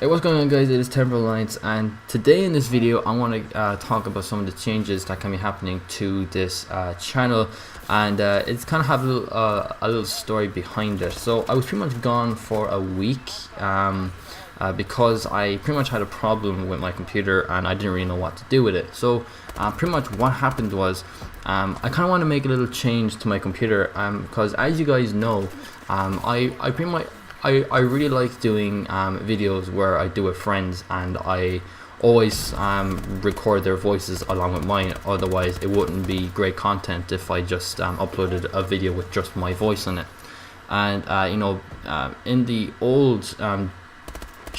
Hey, what's going on, guys? It is TemperAlliance, and today in this video I want to talk about some of the changes that can be happening to this channel, and it's kind of have a little story behind it. So I was pretty much gone for a week because I pretty much had a problem with my computer and I didn't really know what to do with it. So pretty much what happened was I kind of want to make a little change to my computer because, as you guys know, I really like doing videos where I do with friends, and I always record their voices along with mine. Otherwise it wouldn't be great content if I just uploaded a video with just my voice on it. And in the old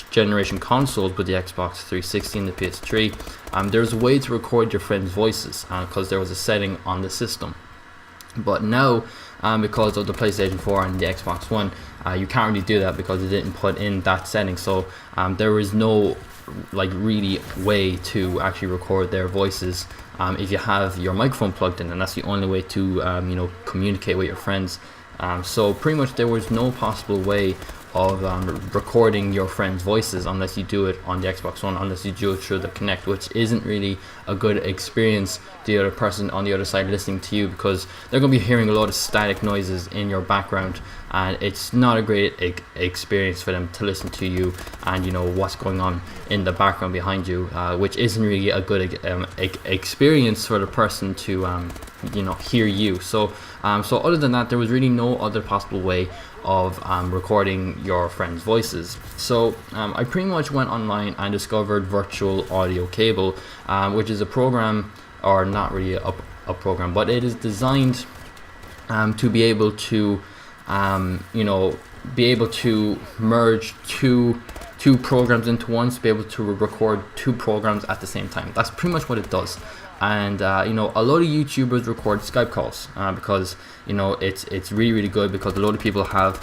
generation consoles with the Xbox 360 and the PS3, there's a way to record your friends' voices because there was a setting on the system. But now, because of the PlayStation 4 and the Xbox One, you can't really do that because it didn't put in that setting. So there is no really way to actually record their voices if you have your microphone plugged in, and that's the only way to communicate with your friends. So pretty much there was no possible way of recording your friends' voices unless you do it on the Xbox One, unless you do it through the Kinect, which isn't really a good experience the other person on the other side listening to you, because they're going to be hearing a lot of static noises in your background, and it's not a great experience for them to listen to you and what's going on in the background behind you, which isn't really a good experience for the person to hear you. So other than that, there was really no other possible way of recording your friends' voices. So I pretty much went online and discovered Virtual Audio Cable, which is a program, or not really a program, but it is designed to be able to merge two programs into one, to be able to record two programs at the same time. That's pretty much what it does. And a lot of YouTubers record Skype calls because it's really good, because a lot of people have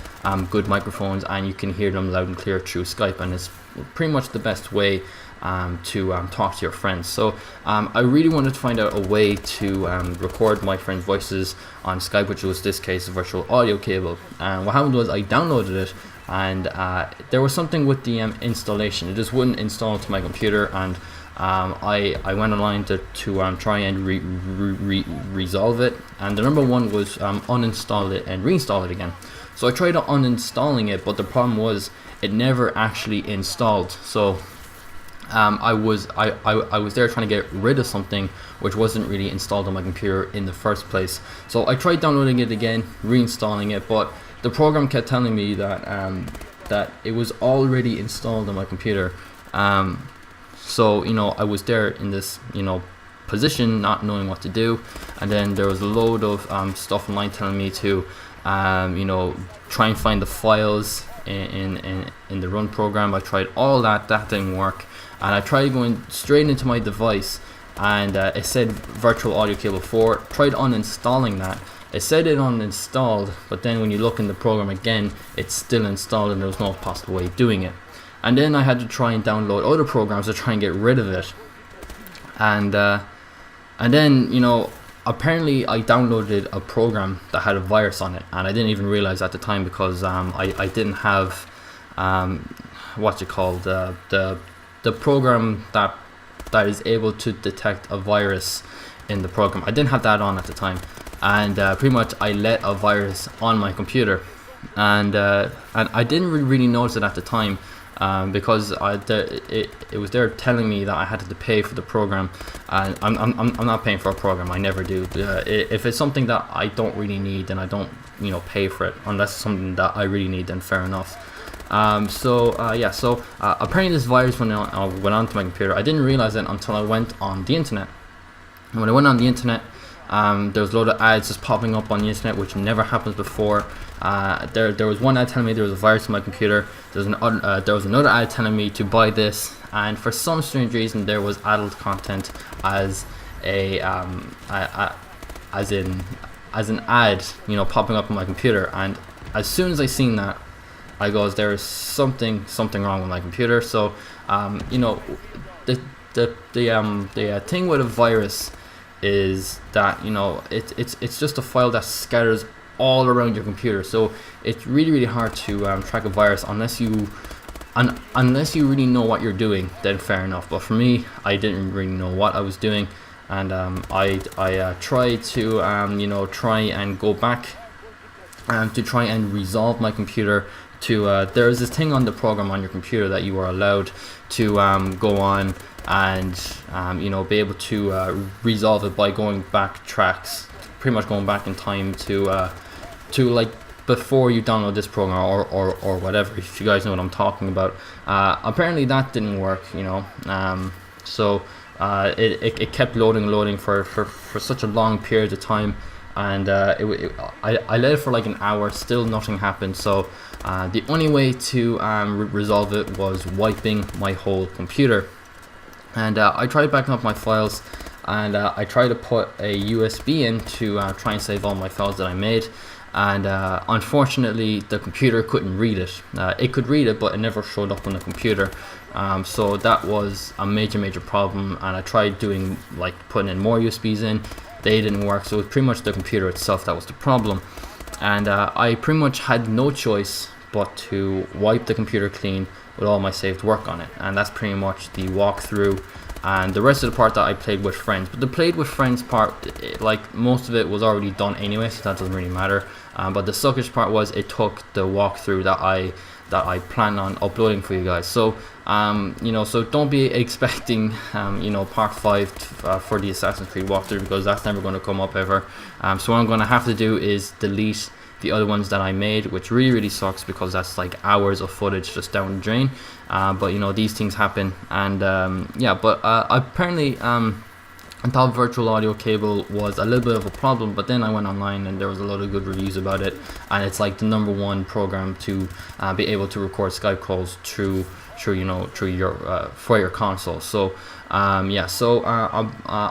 good microphones and you can hear them loud and clear through Skype, and it's pretty much the best way to talk to your friends. So I really wanted to find out a way to record my friends' voices on Skype, which was this case Virtual Audio Cable. And what happened was I downloaded it, and there was something with the installation. It just wouldn't install to my computer, and I went online to try and resolve it, and the number one was uninstall it and reinstall it again. So I tried uninstalling it, but the problem was it never actually installed. So I was there trying to get rid of something which wasn't really installed on my computer in the first place. So I tried downloading it again, reinstalling it, but the program kept telling me that that it was already installed on my computer. So I was there in this position, not knowing what to do, and then there was a load of stuff online telling me to try and find the files in the run program. I tried all that didn't work, and I tried going straight into my device, and it said Virtual Audio Cable 4. Tried uninstalling that. It said it uninstalled, but then when you look in the program again, it's still installed, and there was no possible way of doing it. And then I had to try and download other programs to try and get rid of it. And then apparently I downloaded a program that had a virus on it, and I didn't even realize at the time, because I didn't have the program that is able to detect a virus in the program. I didn't have that on at the time, and pretty much I let a virus on my computer, and I didn't really notice it at the time. Because it was there telling me that I had to pay for the program, and I'm not paying for a program. I never do. If it's something that I don't really need, then I don't pay for it, unless it's something that I really need, then fair enough. So apparently this virus went onto my computer. I didn't realize it until I went on the internet. And when I went on the internet, there was a load of ads just popping up on the internet, which never happens before. There was one ad telling me there was a virus on my computer. There was another ad telling me to buy this, and for some strange reason there was adult content as an ad popping up on my computer. And as soon as I seen that, I goes, there is something wrong with my computer. So the thing with a virus is that it's just a file that scatters all around your computer. So it's really hard to track a virus unless you unless you really know what you're doing, then fair enough. But for me, I didn't really know what I was doing, and I tried to try and go back to try and resolve my computer to there's this thing on the program on your computer that you are allowed to go on and be able to resolve it by going back tracks, pretty much going back in time to like before you download this program or whatever, if you guys know what I'm talking about. Apparently that didn't work, so it kept loading for such a long period of time, and I let it for like an hour, still nothing happened. So the only way to resolve it was wiping my whole computer. And I tried backing up my files, and I tried to put a USB in to try and save all my files that I made, and unfortunately the computer couldn't read it. It could read it, but it never showed up on the computer. So that was a major problem, and I tried doing like putting in more USBs in. They didn't work, so it was pretty much the computer itself that was the problem. And I pretty much had no choice but to wipe the computer clean with all my saved work on it, and that's pretty much the walkthrough. And the rest of the part that I played with friends, but the played with friends part, like most of it was already done anyway, so that doesn't really matter. But the suckish part was it took the walkthrough that I plan on uploading for you guys. So so don't be expecting part 5 for the Assassin's Creed walkthrough, because that's never going to come up ever. So what I'm going to have to do is delete the other ones that I made, which really sucks, because that's like hours of footage just down the drain. But these things happen, and apparently I thought virtual audio cable was a little bit of a problem, but then I went online and there was a lot of good reviews about it, and it's like the #1 program to be able to record Skype calls through your for your console. So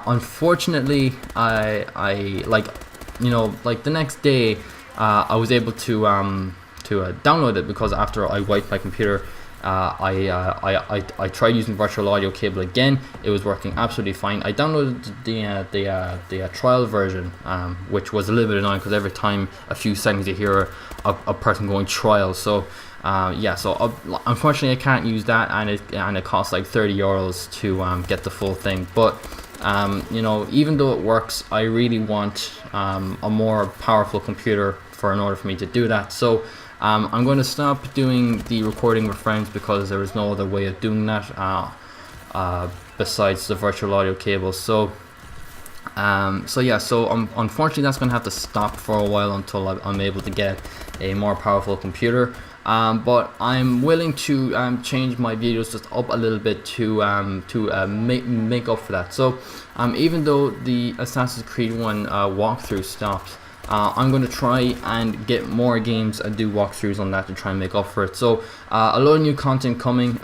unfortunately I like the next day I was able to download it, because after I wiped my computer, I tried using virtual audio cable again. It was working absolutely fine. I downloaded the trial version, which was a little bit annoying, because every time a few seconds you hear a person going trial. So unfortunately I can't use that, and it costs like €30 to get the full thing. But even though it works, I really want a more powerful computer in order for me to do that. So I'm going to stop doing the recording with friends, because there is no other way of doing that besides the virtual audio cable. So unfortunately that's going to have to stop for a while until I'm able to get a more powerful computer. But I'm willing to change my videos just up a little bit to make up for that. So even though the Assassin's Creed 1 walkthrough stopped, I'm going to try and get more games and do walkthroughs on that to try and make up for it. So a lot of new content coming,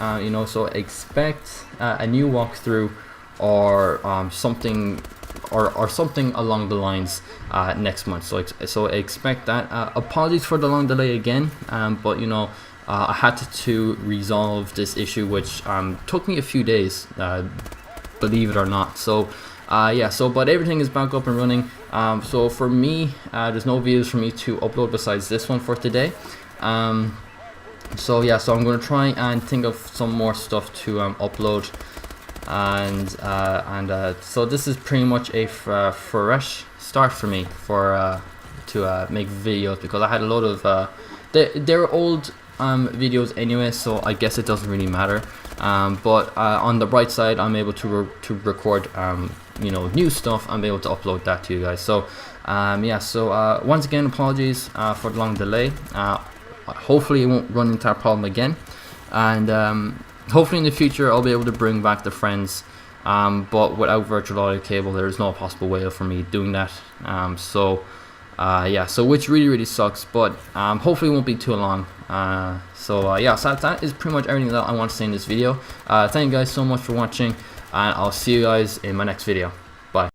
so expect a new walkthrough or something along the lines next month. So expect that. Apologies for the long delay again, but I had to resolve this issue, which took me a few days, believe it or not. So but everything is back up and running. So for me, there's no videos for me to upload besides this one for today. So I'm going to try and think of some more stuff to upload, and so this is pretty much a fresh start for me to make videos, because I had a lot of they're old videos anyway, so I guess it doesn't really matter. But on the bright side, I'm able to record new stuff and be able to upload that to you guys. So once again, apologies for the long delay. Hopefully it won't run into that problem again, and hopefully in the future I'll be able to bring back the friends, but without virtual audio cable there is no possible way for me doing that. So which really sucks, but hopefully it won't be too long. So that is pretty much everything that I want to say in this video. Thank you guys so much for watching, and I'll see you guys in my next video.